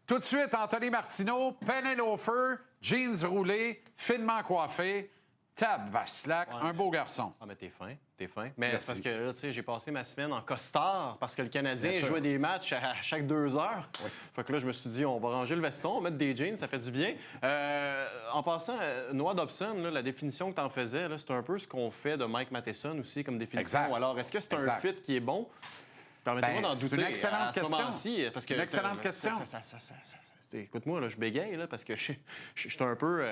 Tout de suite, Anthony Martineau, penny loafer, jeans roulés, finement coiffé, tabaslac, un beau garçon. Ah, mais t'es fin. Mais c'est parce que là, tu sais, j'ai passé ma semaine en costard parce que le Canadien jouait des matchs à chaque 2 heures. Oui. Fait que là, je me suis dit, on va ranger le veston, on va mettre des jeans, ça fait du bien. En passant, Noah Dobson, là, la définition que t'en faisais, c'est un peu ce qu'on fait de Mike Matheson aussi comme définition. Exact. Alors, est-ce que c'est un fit qui est bon? Permettez-moi d'en douter. C'est une excellente question. Parce que, une excellente question. Écoute-moi, là, je bégaye là, parce que je suis un peu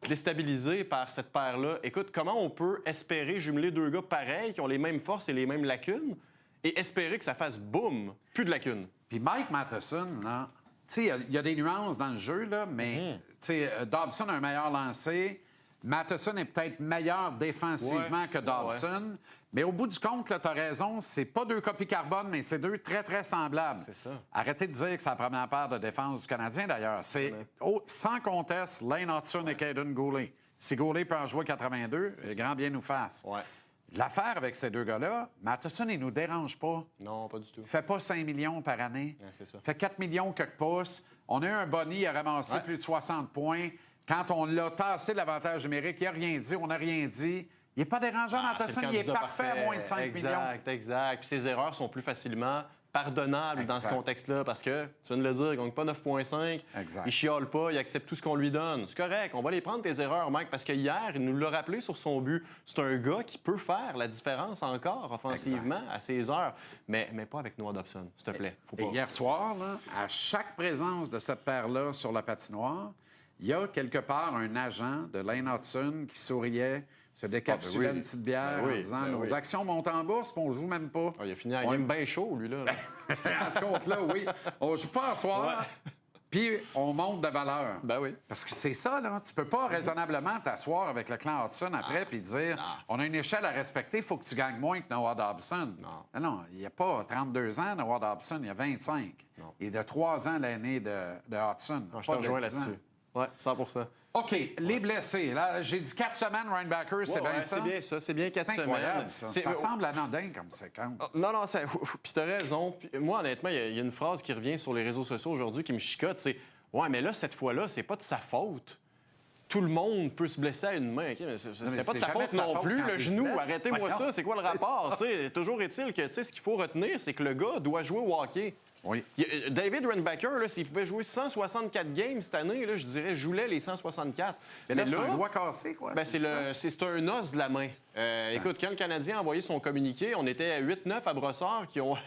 déstabilisé par cette paire-là. Écoute, comment on peut espérer jumeler 2 gars pareils qui ont les mêmes forces et les mêmes lacunes et espérer que ça fasse boum, plus de lacunes? Puis Mike Matheson, là, tu sais, il y a des nuances dans le jeu, là, mais tu sais, Dobson a un meilleur lancé. Matheson est peut-être meilleur défensivement que Dobson. Ouais. Mais au bout du compte, tu as raison, c'est pas 2 copies carbone, mais c'est 2 très, très semblables. C'est ça. Arrêtez de dire que c'est la première paire de défense du Canadien, d'ailleurs. C'est sans conteste Lane Hudson et Caden Goulet. Si Goulet peut en jouer 82, grand bien nous fasse. Ouais. L'affaire avec ces 2 gars-là, Matheson, il nous dérange pas. Non, pas du tout. Il fait pas 5 millions par année. Ouais, c'est ça. Il fait 4 millions quelques pouces. On a eu un Bonnie, il a ramassé plus de 60 points. Quand on l'a tassé l'avantage numérique, il n'a rien dit, on n'a rien dit. Il n'est pas dérangeant, Matheson, il est parfait à moins de 5 millions. Exact. Puis ses erreurs sont plus facilement pardonnables dans ce contexte-là parce que, tu viens de le dire, il ne gagne pas 9,5. Il chiale pas, il accepte tout ce qu'on lui donne. C'est correct, on va les prendre tes erreurs, Mike, parce que hier, il nous l'a rappelé sur son but. C'est un gars qui peut faire la différence encore offensivement à ses heures, mais pas avec Noah Dobson, s'il te plaît. Faut pas. Et hier soir, là, à chaque présence de cette paire-là sur la patinoire, il y a quelque part un agent de Lane Hudson qui souriait, se décapsulait une petite bière en disant nos actions montent en bourse, puis on joue même pas. Il a fini à game bien chaud, lui, là. À ce compte-là, oui. On joue pas en soir, puis on monte de valeur. Ben oui. Parce que c'est ça, là. Tu peux pas raisonnablement t'asseoir avec le clan Hudson après puis dire on a une échelle à respecter, il faut que tu gagnes moins que Noah Dobson. Non, il n'y a pas 32 ans, Noah Dobson, il y a 25. Non. Il est de 3 ans l'année de Hudson. Non, je te rejoins là-dessus. Oui, 100%. OK, les blessés. Là, j'ai dit 4 semaines, Ryan Backer, c'est bien ça? C'est bien ça, c'est bien 4 semaines. Ça semble anodin comme séquence. Non, puis t'as raison. Puis, moi, honnêtement, il y a une phrase qui revient sur les réseaux sociaux aujourd'hui qui me chicote, c'est « Ouais, mais là, cette fois-là, c'est pas de sa faute. Tout le monde peut se blesser à une main. Okay, mais c'était pas de sa faute non plus. Le genou, arrêtez-moi ça. C'est quoi le rapport? Toujours est-il que ce qu'il faut retenir, c'est que le gars doit jouer au hockey. Oui. David Reinbacher, s'il pouvait jouer 164 games cette année, là, je dirais jouais les 164. Mais là, c'est un doigt cassé, quoi. C'est un os de la main. Écoute, quand le Canadien a envoyé son communiqué, on était à 8-9 à Brossard qui ont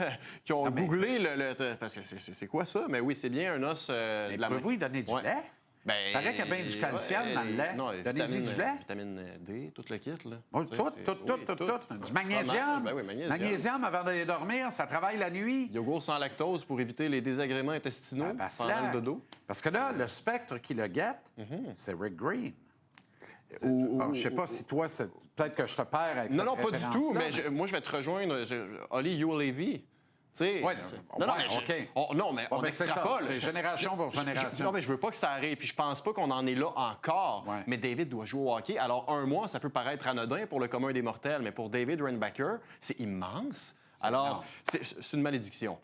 googlé le... Parce que c'est quoi ça? Mais oui, c'est bien un os de la main. Pouvez-vous lui donner du lait? Il paraît qu'il y a bien du calcium dans le lait. Non, donnez-y du lait. Vitamine D, tout le kit. Là. Tout. Du magnésium. Ben oui, magnésium avant d'aller dormir, ça travaille la nuit. Yogourt sans lactose pour éviter les désagréments intestinaux pendant le dodo. Parce que là, le spectre qui le guette, c'est Rick Green. Je sais pas si toi, peut-être que je te perds avec ça. Non, pas du tout, mais moi, je vais te rejoindre. Oli Ulevi. Oui, mais on extrapole. C'est génération pour génération. Non, mais je veux pas que ça arrive. Puis je pense pas qu'on en est là encore. Ouais. Mais David doit jouer au hockey. Alors, 1 mois, ça peut paraître anodin pour le commun des mortels, mais pour David Reinbacher, c'est immense. Alors, c'est une malédiction.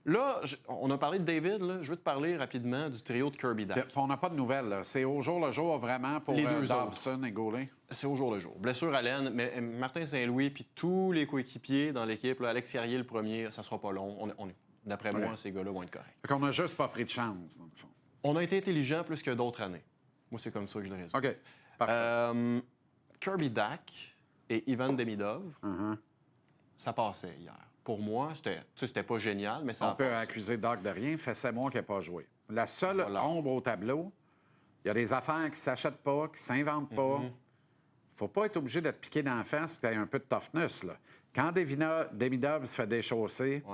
Là, on a parlé de David. Là. Je veux te parler rapidement du trio de Kirby Dach. On n'a pas de nouvelles. Là. C'est au jour le jour vraiment pour les 2 Dobson et Goulet. C'est au jour le jour. Blessure à l'aine, mais Martin Saint-Louis puis tous les coéquipiers dans l'équipe, là, Alex Carrier le premier, ça sera pas long. D'après moi, ces gars-là vont être corrects. Fait qu'on n'a juste pas pris de chance, dans le fond. On a été intelligents plus que d'autres années. Moi, c'est comme ça que je le résume. OK, parfait. Kirby Dach et Ivan Demidov, ça passait hier. Pour moi, c'était pas génial, mais ça On peut accuser Doc de rien. Fait 7 mois qu'il n'a pas joué. La seule ombre au tableau, il y a des affaires qui ne s'achètent pas, qui ne s'inventent pas. Il ne faut pas être obligé de te piquer d'en face et que tu aies un peu de toughness. Là. Quand Demidov se fait déchausser,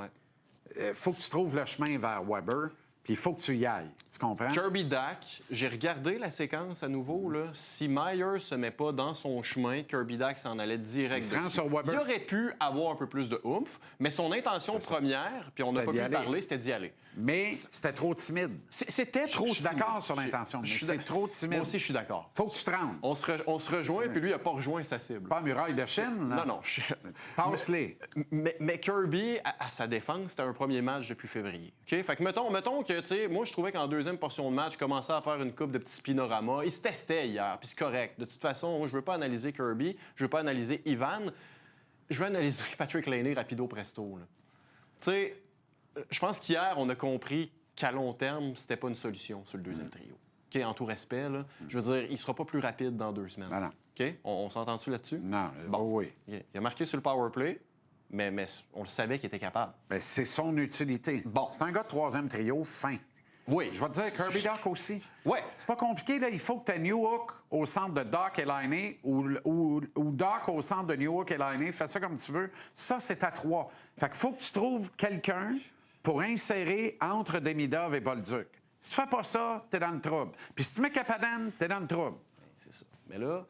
faut que tu trouves le chemin vers Weber. Puis il faut que tu y ailles. Tu comprends? Kirby Dach, j'ai regardé la séquence à nouveau. Là. Si Myers se met pas dans son chemin, Kirby Dach s'en allait direct. Il aurait pu avoir un peu plus de oomph, mais son intention première, puis on n'a pas pu parler, c'était d'y aller. Mais c'était trop timide. C'était trop timide. Je suis d'accord sur l'intention, mais c'est trop timide. Moi aussi, je suis d'accord. Faut que tu te rendes. On se rejoint, puis lui, il n'a pas rejoint sa cible. Pas muraille de Chine, là. Non. Passe-les. Mais Kirby, à sa défense, c'était un premier match depuis février. OK? Fait que mettons que, tu sais, moi, je trouvais qu'en deuxième portion de match, je commençais à faire une coupe de petits spinoramas. Il se testait hier, puis c'est correct. De toute façon, moi, je veux pas analyser Kirby, je veux pas analyser Ivan. Je veux analyser Patrick Laine rapido presto. Tu sais, je pense qu'hier, on a compris qu'à long terme, c'était pas une solution sur le deuxième trio. OK, en tout respect, là, je veux dire, il sera pas plus rapide dans 2 semaines. Ben non. OK? On s'entend-tu là-dessus? Non, Bon. oui. Il a marqué sur le power play, mais on le savait qu'il était capable. Ben, c'est son utilité. Bon. C'est un gars de troisième trio fin. Oui. Je vais te dire, Kirby Dach aussi. Ouais. C'est pas compliqué, là. Il faut que tu aies Newhook au centre de Dach et Laine ou Dach au centre de Newhook et Laine. Fais ça comme tu veux. Ça, c'est à 3. Fait qu'il faut que tu trouves quelqu'un pour insérer entre Demidov et Bolduc. Si tu fais pas ça, t'es dans le trouble. Puis si tu mets Kapanen, t'es dans le trouble. C'est ça. Mais là,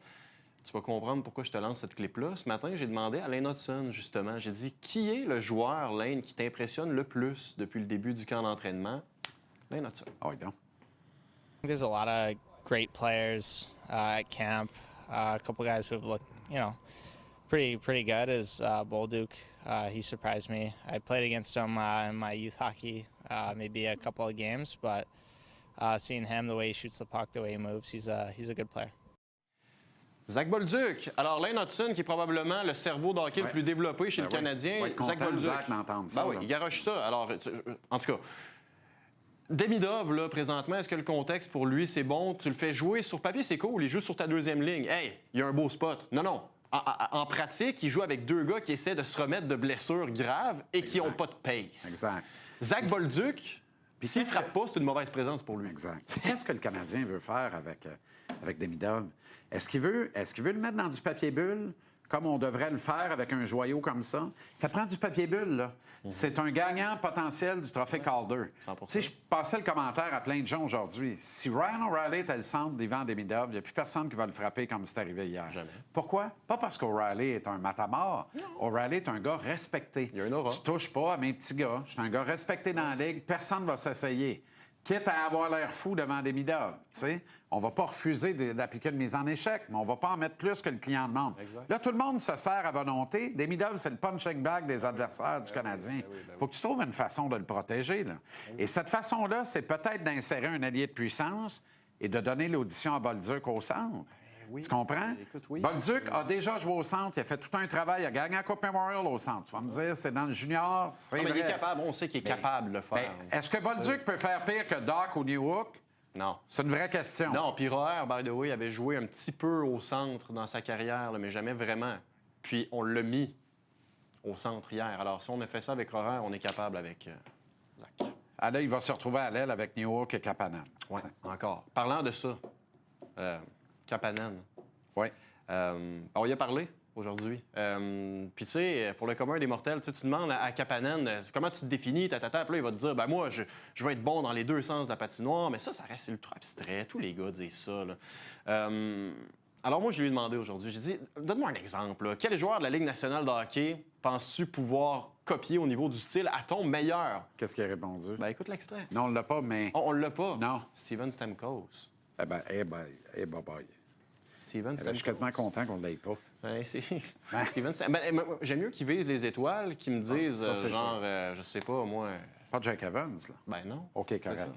tu vas comprendre pourquoi je te lance cette clip-là. Ce matin, j'ai demandé à Lane Hudson, justement. J'ai dit, qui est le joueur, Lane, qui t'impressionne le plus depuis le début du camp d'entraînement? Lane Hudson. Ah oui, donc. There's a lot of great players at camp. A couple guys who have looked, pretty good is Bolduc. He surprised me. I played against him in my youth hockey, maybe a couple of games, but seeing him, the way he shoots the puck, the way he moves, he's a good player. Zach Bolduc. Alors, Lane Hudson, qui est probablement le cerveau de hockey le plus développé chez le Canadien. Zach Bolduc. Zach d'entendre ça. Oui, il garoche ça. Alors, en tout cas, Demidov, là, présentement, est-ce que le contexte pour lui, c'est bon? Tu le fais jouer sur papier, c'est cool. Il joue sur ta deuxième ligne. Hey, il y a un beau spot. Non. En pratique, il joue avec 2 gars qui essaient de se remettre de blessures graves et qui n'ont pas de pace. Exact. Zach Bolduc, s'il ne frappe pas, c'est une mauvaise présence pour lui. Exact. Qu'est-ce que le Canadien veut faire avec Demidov? Est-ce qu'il veut le mettre dans du papier bulle, comme on devrait le faire avec un joyau comme ça? Ça prend du papier bulle, là. C'est un gagnant potentiel du trophée Calder. 100%. Tu sais, je passais le commentaire à plein de gens aujourd'hui. Si Ryan O'Reilly était le centre d'Ivan Demidov, il n'y a plus personne qui va le frapper comme c'est arrivé hier. Jamais. Pourquoi? Pas parce qu'O'Reilly est un matamor. O'Reilly est un gars respecté. Il y a une aura. Tu touches pas à mes petits gars. Je suis un gars respecté dans la Ligue. Personne ne va s'essayer. Quitte à avoir l'air fou devant Demidov, tu sais. On va pas refuser d'appliquer une mise en échec, mais on va pas en mettre plus que le client demande. Exact. Là, tout le monde se sert à volonté. Demidov, c'est le punching bag des adversaires du Canadien. Faut que tu trouves une façon de le protéger, là. Et cette façon-là, c'est peut-être d'insérer un allié de puissance et de donner l'audition à Bolduc au centre. Oui. Tu comprends? Écoute, oui. Bolduc a déjà joué au centre, il a fait tout un travail, il a gagné la Coupe Memorial au centre. Tu vas me dire, c'est dans le junior, c'est Non, mais vrai. il est capable, on sait qu'il est capable de le faire. Ben, est-ce que Bolduc peut faire pire que Dach ou Newhook? Non. C'est une vraie question. Non, puis Roher, by the way, avait joué un petit peu au centre dans sa carrière, là, mais jamais vraiment. Puis on l'a mis au centre hier. Alors, si on a fait ça avec Roher, on est capable avec Zach. Ah, là, il va se retrouver à l'aile avec Newhook et Kapanen. Oui, encore. Parlant de ça, Kapanen. Oui. On y a parlé aujourd'hui. Puis, tu sais, pour le commun des mortels, tu demandes à Kapanen comment tu te définis, puis là, il va te dire, ben moi, je vais être bon dans les 2 sens de la patinoire, mais ça reste ultra abstrait. Tous les gars disent ça, là. Alors, moi, je lui ai demandé aujourd'hui, j'ai dit, donne-moi un exemple, là. Quel joueur de la Ligue nationale de hockey penses-tu pouvoir copier au niveau du style à ton meilleur? Qu'est-ce qu'il a répondu? Ben, écoute l'extrait. Non, on l'a pas, mais... On l'a pas. Non. Steven Stamkos. Eh bien, bye-bye. Steven Je suis quasiment content qu'on ne l'ait pas. Ben, c'est... Steven Stamkos. Ben, j'aime mieux qu'ils visent les étoiles, qu'ils me disent, ça, c'est genre, je sais pas, moi... Pas Jack Evans, là. Ben non. OK, correct.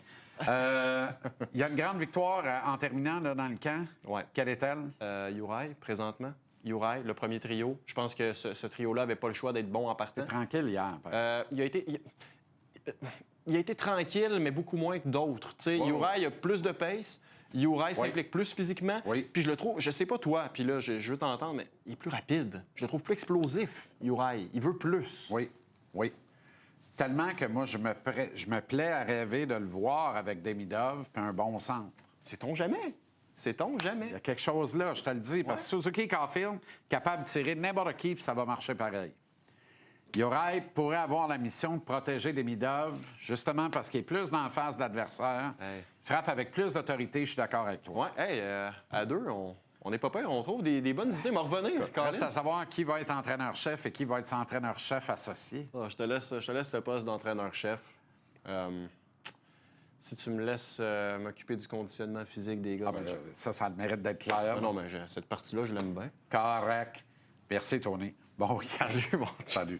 Il y a une grande victoire en terminant là, dans le camp. Ouais. Quelle est-elle? Uri, présentement. Uri, le premier trio. Je pense que ce trio-là n'avait pas le choix d'être bon en partant. Tranquille hier. Il a été tranquille, mais beaucoup moins que d'autres. Tu sais, Uri a plus de pace. Uri s'implique plus physiquement. Oui. Puis je le trouve, je sais pas toi, puis là, je veux t'entendre, mais il est plus rapide. Je le trouve plus explosif, Uri. Il veut plus. Oui. Tellement que moi, je me plais à rêver de le voir avec Demidov puis un bon centre. Sait-on jamais? Sait-on jamais? Il y a quelque chose là, je te le dis. Parce que Suzuki Caulfield, capable de tirer n'importe qui, puis ça va marcher pareil. Uri pourrait avoir la mission de protéger Demidov, justement parce qu'il est plus dans la face de l'adversaire. Hey. Frappe avec plus d'autorité, je suis d'accord avec toi. Ouais, à 2, on n'est pas peur, on trouve des bonnes idées. M'en revenir, Colin. Reste à savoir qui va être entraîneur-chef et qui va être son entraîneur-chef associé. Ah, je te laisse le poste d'entraîneur-chef. Si tu me laisses m'occuper du conditionnement physique des gars... Ça a le mérite d'être clair. Non, mais cette partie-là, je l'aime bien. Correct. Merci, Tony. Bon week-end. Salut, mon Salut.